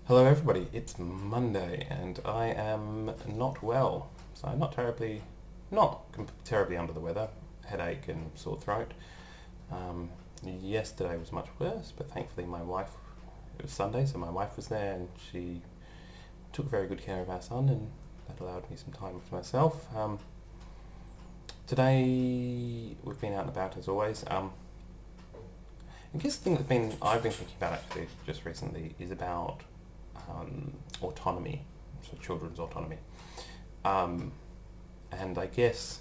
Hello everybody, it's Monday and I am not well. So I'm not terribly under the weather, headache and sore throat. Yesterday was much worse, but thankfully it was Sunday, so my wife was there and she took very good care of our son, and that allowed me some time to myself. Today we've been out and about as always. I guess the thing I've been thinking about actually just recently is about autonomy, so children's autonomy. And I guess,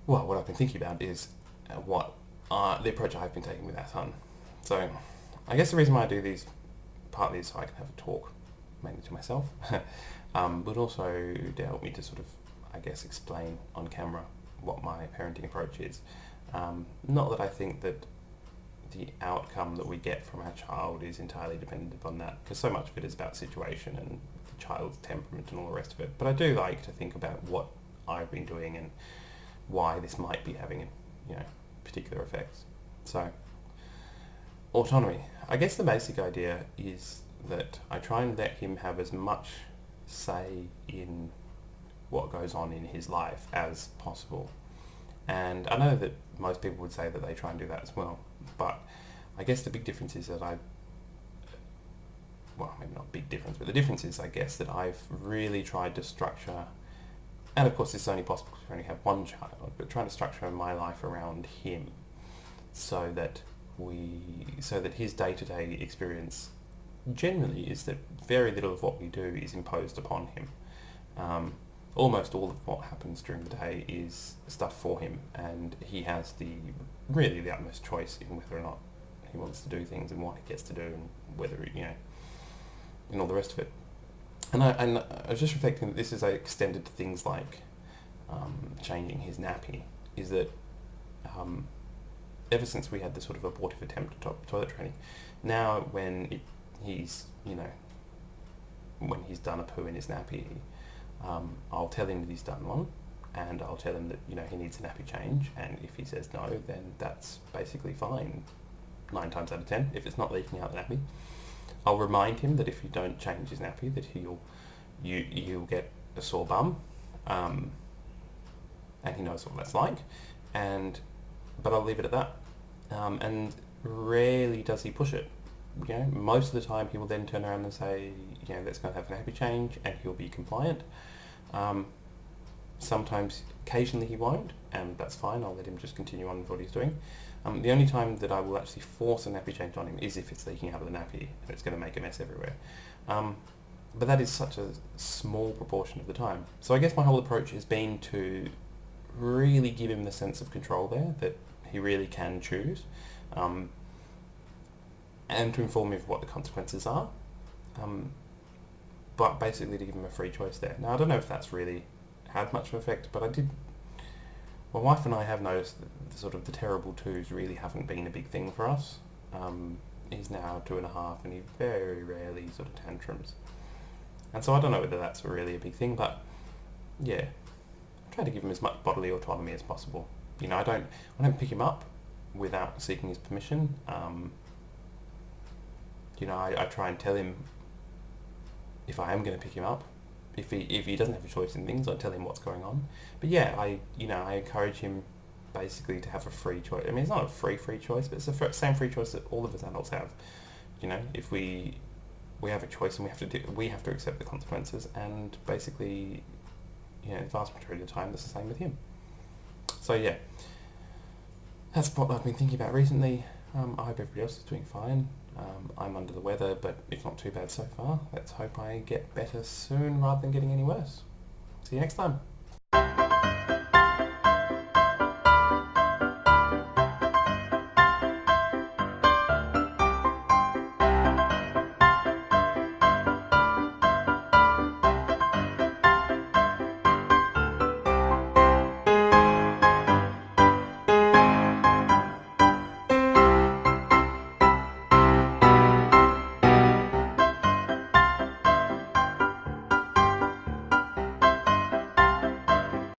well, what I've been thinking about is what the approach I've been taking with our son. So I guess the reason why I do these partly is so I can have a talk, mainly to myself, but also to help me to sort of, I guess, explain on camera what my parenting approach is. Not that I think that the outcome that we get from our child is entirely dependent upon that, because so much of it is about situation and the child's temperament and all the rest of it. But I do like to think about what I've been doing and why this might be having, particular effects. So, autonomy. I guess the basic idea is that I try and let him have as much say in what goes on in his life as possible. And I know that most people would say that they try and do that as well, but I guess the big difference is that maybe not big difference, but the difference is, I guess, that I've really tried to structure, and of course this is only possible because we only have one child, but trying to structure my life around him so that his day-to-day experience generally is that very little of what we do is imposed upon him. Almost all of what happens during the day is stuff for him, and he has the utmost choice in whether or not he wants to do things and what he gets to do, and whether and all the rest of it. And I was just reflecting that this is extended to things like changing his nappy. Is that ever since we had the sort of abortive attempt at toilet training, now when he's done a poo in his nappy, I'll tell him that he's done one, and I'll tell him that he needs a nappy change, and if he says no, then that's basically fine 9 times out of 10 if it's not leaking out the nappy. I'll remind him that if you don't change his nappy, that you'll get a sore bum, and he knows what that's like, but I'll leave it at that, and rarely does he push it. Most of the time he will then turn around and say, let's go and have a nappy change, and he'll be compliant. Occasionally he won't, and that's fine. I'll let him just continue on with what he's doing. The only time that I will actually force a nappy change on him is if it's leaking out of the nappy and it's going to make a mess everywhere. But that is such a small proportion of the time. So I guess my whole approach has been to really give him the sense of control there, that he really can choose, and to inform him of what the consequences are, but basically to give him a free choice there. Now, I don't know if that's really had much of an effect, but my wife and I have noticed that the terrible twos really haven't been a big thing for us. He's now 2.5 and he very rarely sort of tantrums. And so I don't know whether that's really a big thing, but yeah, I try to give him as much bodily autonomy as possible. I don't pick him up without seeking his permission. I try and tell him if I am going to pick him up. If he doesn't have a choice in things, I tell him what's going on. But yeah, I encourage him basically to have a free choice. I mean, it's not a free choice, but it's the same free choice that all of us adults have. If we have a choice and we have to accept the consequences, and basically, the vast majority of the time, that's the same with him. So yeah, that's what I've been thinking about recently. I hope everybody else is doing fine. I'm under the weather, but it's not too bad so far. Let's hope I get better soon rather than getting any worse. See you next time.